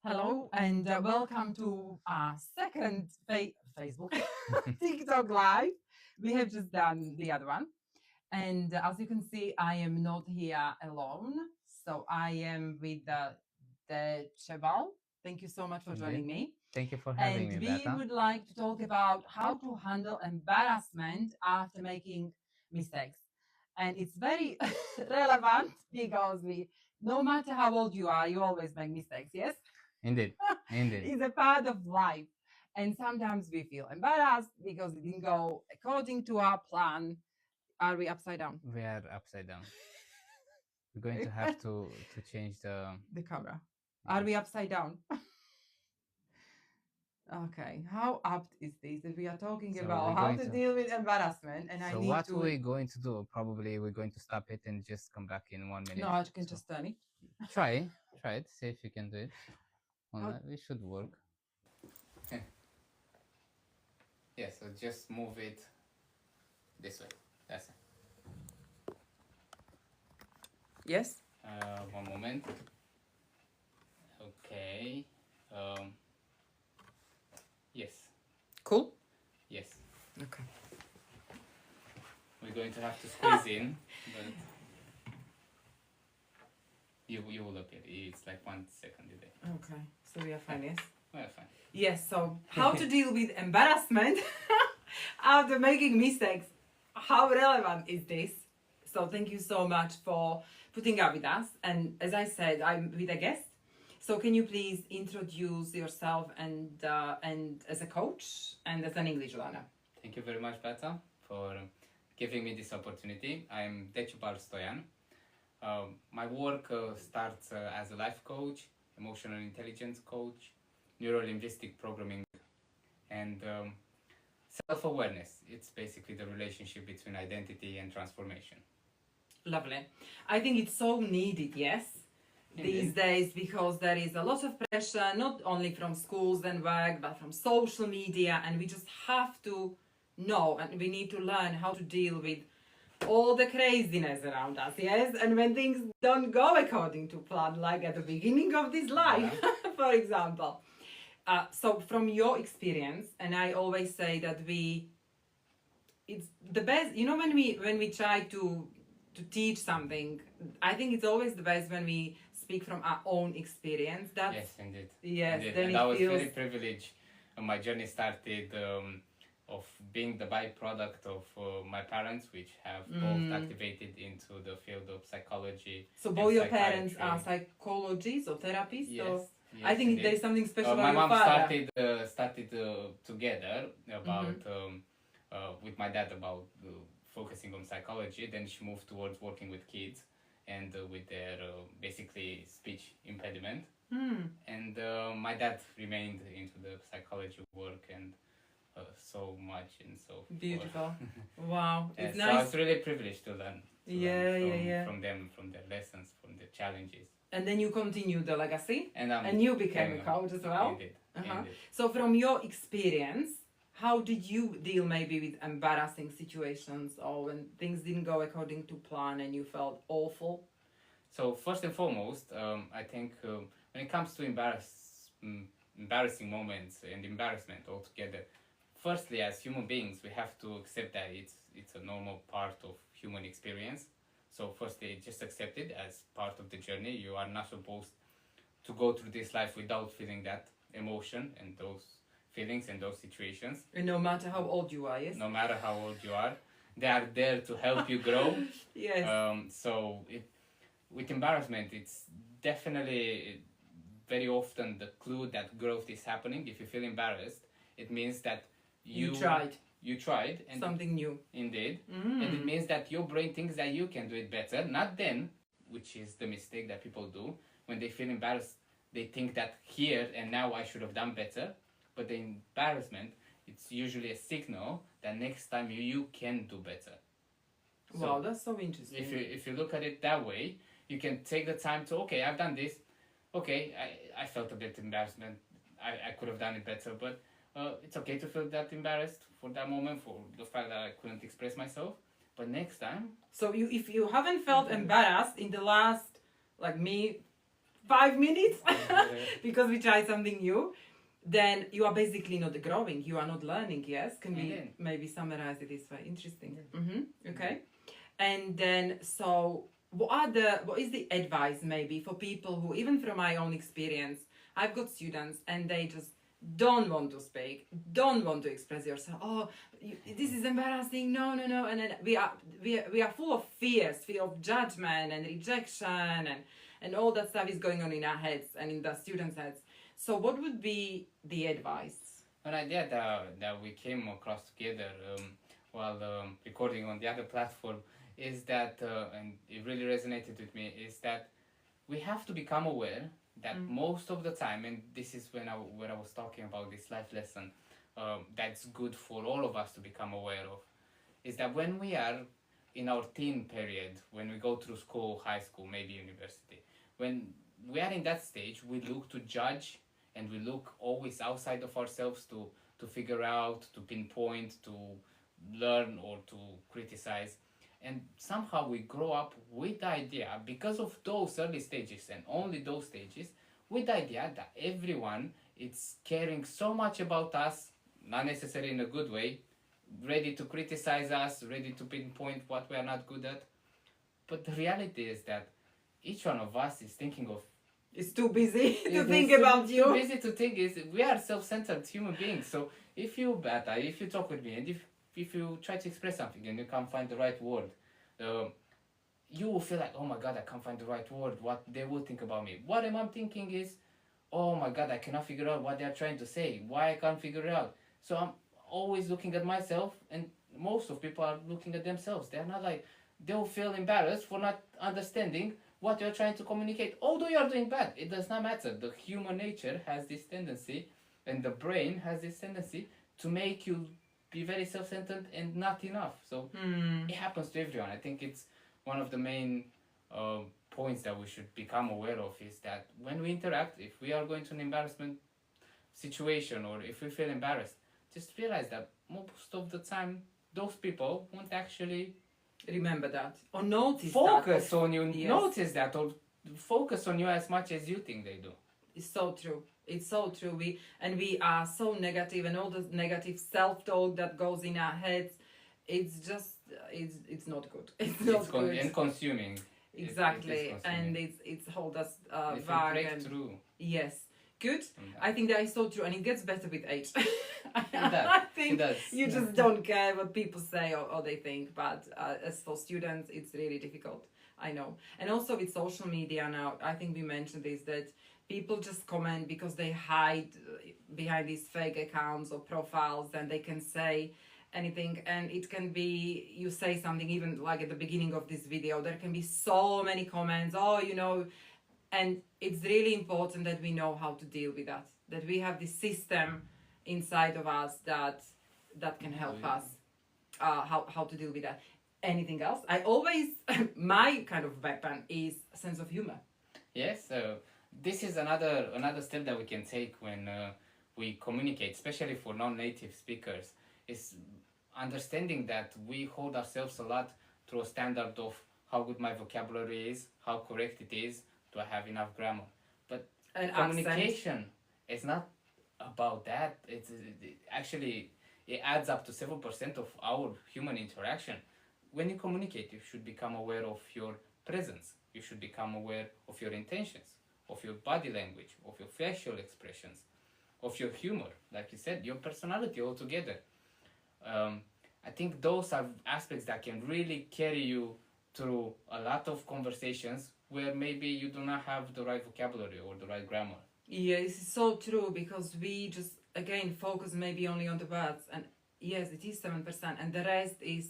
Hello and welcome to our second Facebook TikTok live. We have just done the other one. And as you can see, I am not here alone. So I am with the Cheval. Thank you so much for Indeed. joining me. Thank you for having And me, we Beta. would like to talk about how to handle embarrassment after making mistakes. And it's very relevant because no matter how old you are, you always make mistakes, yes? Indeed. Indeed. It's a part of life. And sometimes we feel embarrassed because it didn't go according to our plan. Are we upside down? We are upside down. We're going to have to change the camera. Are we upside down? Okay, how apt is this that we are talking So about we're how going to to- deal with embarrassment? And I So need what to. we're going to do? Probably we're going to stop it and just come back in 1 minute. No, I can So just turn it. try it. See if you can do it. How- It should work. Yeah. So just move it this way. That's it. Yes. 1 moment. Okay. Yes. Cool. Yes. Okay. We're going to have to squeeze in, but you will appear. It's like 1 second a day. Okay. So we are fine. Yes. Well, fine. Yes. So how to deal with embarrassment after making mistakes? How relevant is this? So thank you so much for putting up with us. And as I said, I'm with a guest. So can you please introduce yourself and as a coach and as an English learner? Thank you very much, Beta, for giving me this opportunity. I'm Decibal Stoyan. My work starts as a life coach, emotional intelligence coach, neuro-linguistic programming, and self-awareness. It's basically the relationship between identity and transformation. Lovely. I think it's so needed, yes, these days, because there is a lot of pressure, not only from schools and work, but from social media, and we just have to know and we need to learn how to deal with all the craziness around us, yes? And when things don't go according to plan, like at the beginning of this life, for example. So from your experience, and I always say that it's the best, when we try to teach something, I think it's always the best when we speak from our own experience. Yes, indeed. Yes, indeed. then And it I was feels really privileged. My journey started of being the byproduct of my parents, which have both activated into the field of psychology. So and both your parents psychiatry. are psychologists or therapists? Yes, Or yes, I think indeed. there is something special My about your mom father. started together about with my dad about focusing on psychology. Then she moved towards working with kids and with their basically speech impediment. And my dad remained into the psychology work and so much and so forth. Beautiful. Wow. Yeah, It's so I nice. was really privileged to learn. From Them, from their lessons, from their challenges. And then you continue the legacy And and you became a coach as well. Indeed. Uh-huh. Indeed. So from your experience, how did you deal maybe with embarrassing situations or when things didn't go according to plan and you felt awful? So first and foremost, I think when it comes to embarrassing moments and embarrassment altogether, firstly, as human beings, we have to accept that it's a normal part of human experience. So firstly, just accept it as part of the journey. You are not supposed to go through this life without feeling that emotion and those feelings and those situations. And no matter how old you are, yes? No matter how old you are, they are there to help you grow. Yes. With embarrassment, it's definitely very often the clue that growth is happening. If you feel embarrassed, it means that you tried and something new. Indeed. And it means that your brain thinks that you can do it better, not then, which is the mistake that people do. When they feel embarrassed, they think that here and now I should have done better. But the embarrassment, it's usually a signal that next time you can do better. So wow, that's so interesting. If you look at it that way, you can take the time to, okay, I've done this. Okay, I felt a bit embarrassment. I could have done it better, but it's okay to feel that embarrassed for that moment, for the fact that I couldn't express myself. But next time... So if you haven't felt embarrassed in the last, like me, 5 minutes because we tried something new, then you are basically not growing, you are not learning. Yes, can we maybe summarize it this way? Interesting. Okay. And then, so what is the advice maybe for people who, even from my own experience, I've got students and they just don't want to speak, don't want to express yourself. Oh, this is embarrassing. No, no, no. And then we are full of fears, fear of judgment and rejection, and all that stuff is going on in our heads and in the students' heads. So what would be the advice? An idea that we came across together while recording on the other platform is that, and it really resonated with me, is that we have to become aware that most of the time, and this is when I was talking about this life lesson that's good for all of us to become aware of, is that when we are in our teen period, when we go through school, high school, maybe university, when we are in that stage, we look to judge and we look always outside of ourselves to figure out, to pinpoint, to learn or to criticize. And somehow we grow up with the idea, because of those early stages and only those stages, with the idea that everyone is caring so much about us, not necessarily in a good way, ready to criticize us, ready to pinpoint what we are not good at. But the reality is that each one of us is thinking of... It's too busy to think about you. Too busy to think. We are self-centered human beings. So if you talk with me and if you try to express something and you can't find the right word, you will feel like, oh my God, I can't find the right word. What they will think about me. What I'm thinking is, oh my God, I cannot figure out what they are trying to say. Why I can't figure it out. So I'm always looking at myself, and most of people are looking at themselves. They're not like, they'll feel embarrassed for not understanding what you're trying to communicate. Although you're doing bad, it does not matter. The human nature has this tendency, and the brain has this tendency to make you be very self-centered and not enough. So it happens to everyone. I think it's one of the main points that we should become aware of, is that when we interact, if we are going to an embarrassment situation or if we feel embarrassed, just realize that most of the time those people won't actually remember that or notice focus that. on you. Yes. Notice that or focus on you as much as you think they do. It's so true. It's so true. We are so negative, and all the negative self-talk that goes in our heads, it's just it's not good. It's not good. And consuming. Exactly. And it's hold us back. And through. Yes. Good. I think that is so true, and it gets better with age. I think you just don't care what people say or they think, but as for students, it's really difficult. I know. And also with social media now, I think we mentioned this, that people just comment because they hide behind these fake accounts or profiles, and they can say anything, and it can be, you say something, even like at the beginning of this video, there can be so many comments, and it's really important that we know how to deal with that we have this system inside of us that can help us how to deal with that. Anything else? I always, my kind of weapon is a sense of humor. Yes, so this is another step that we can take when we communicate, especially for non-native speakers, is understanding that we hold ourselves a lot through a standard of how good my vocabulary is, how correct it is, do I have enough grammar. But communication is not about that. Actually, it adds up to 7% of our human interaction. When you communicate, you should become aware of your presence. You should become aware of your intentions, of your body language, of your facial expressions, of your humor, like you said, your personality altogether. I think those are aspects that can really carry you through a lot of conversations where maybe you do not have the right vocabulary or the right grammar. Yeah, this is so true, because we just, again, focus maybe only on the words, and yes, it is 7%, and the rest is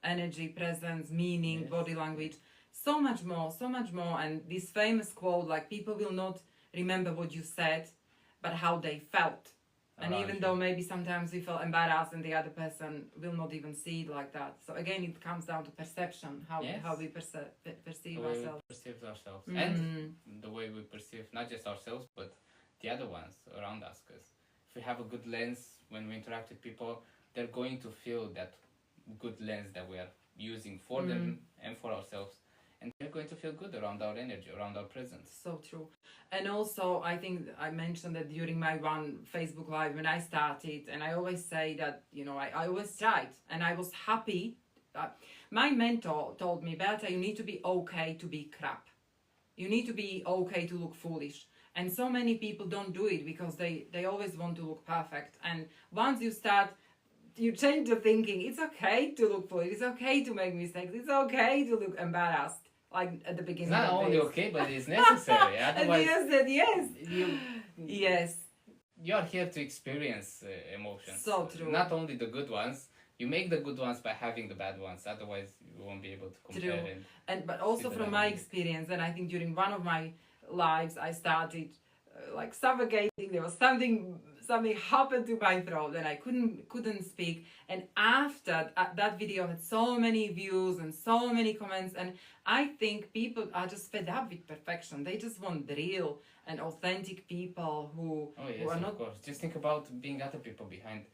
energy, presence, meaning, yes, body language, so much more, and this famous quote, like, people will not remember what you said, but how they felt. And even though maybe sometimes we feel embarrassed and the other person will not even see it like that. So again, it comes down to perception, how we perceive ourselves. We perceive ourselves. And the way we perceive not just ourselves, but the other ones around us. Because if we have a good lens when we interact with people, they're going to feel that good lens that we are using for them and for ourselves. and they're going to feel good around our energy, around our presence. So true. And also, I think I mentioned that during my one Facebook Live when I started, and I always say that, I always tried and I was happy. My mentor told me, Beata, you need to be okay to be crap. You need to be okay to look foolish. And so many people don't do it because they always want to look perfect. And once you change the thinking, it's okay to look foolish, it's okay to make mistakes, it's okay to look embarrassed. Like at the beginning. It's not only okay, but it's necessary. Otherwise, yes. Yes. You're here to experience emotions. So true. Not only the good ones. You make the good ones by having the bad ones. Otherwise, you won't be able to compare. True. But also from my experience, and I think during one of my lives, I started like suffocating. There was something happened to my throat, and I couldn't speak. And after that video had so many views and so many comments, and I think people are just fed up with perfection. They just want real and authentic people who are not. Of course. Just think about being other people behind.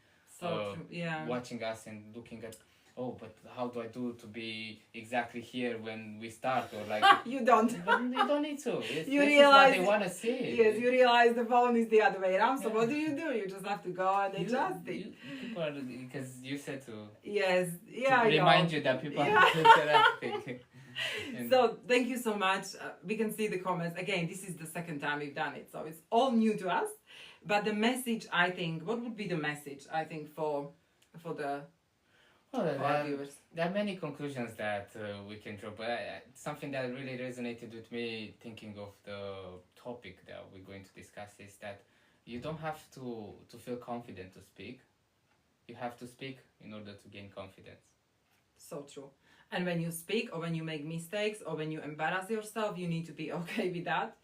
Watching us and looking at, but how do I do to be exactly here when we start, or like you don't. But you don't need to. You realize what they want to see. Yes, you realize the phone is the other way around. So what do? You just have to go and adjust it. People are, because you said to. Yes, to remind you that people are interacting. So thank you so much. We can see the comments again. This is the second time we've done it, so it's all new to us. But the message, I think, what would be the message, I think, for the viewers? There are many conclusions that we can draw, but something that really resonated with me thinking of the topic that we're going to discuss is that you don't have to feel confident to speak. You have to speak in order to gain confidence. So true. And when you speak or when you make mistakes or when you embarrass yourself, you need to be okay with that.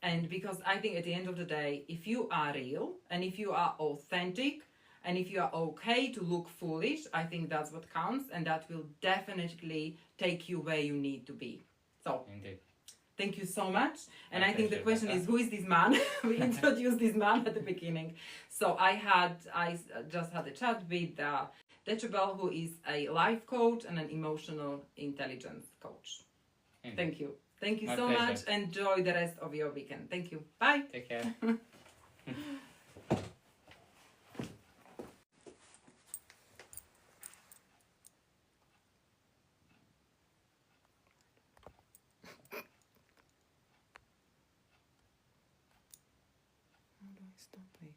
And because I think at the end of the day, if you are real and if you are authentic and if you are okay to look foolish, I think that's what counts, and that will definitely take you where you need to be. So, indeed. Thank you so much. And My I think the pleasure, question is, who is this man? We introduced this man at the beginning. So I just had a chat with Decibel, who is a life coach and an emotional intelligence coach. Indeed. Thank you. Thank you My so pleasure. much. Enjoy the rest of your weekend. Thank you. Bye. Take care. How do I stop this?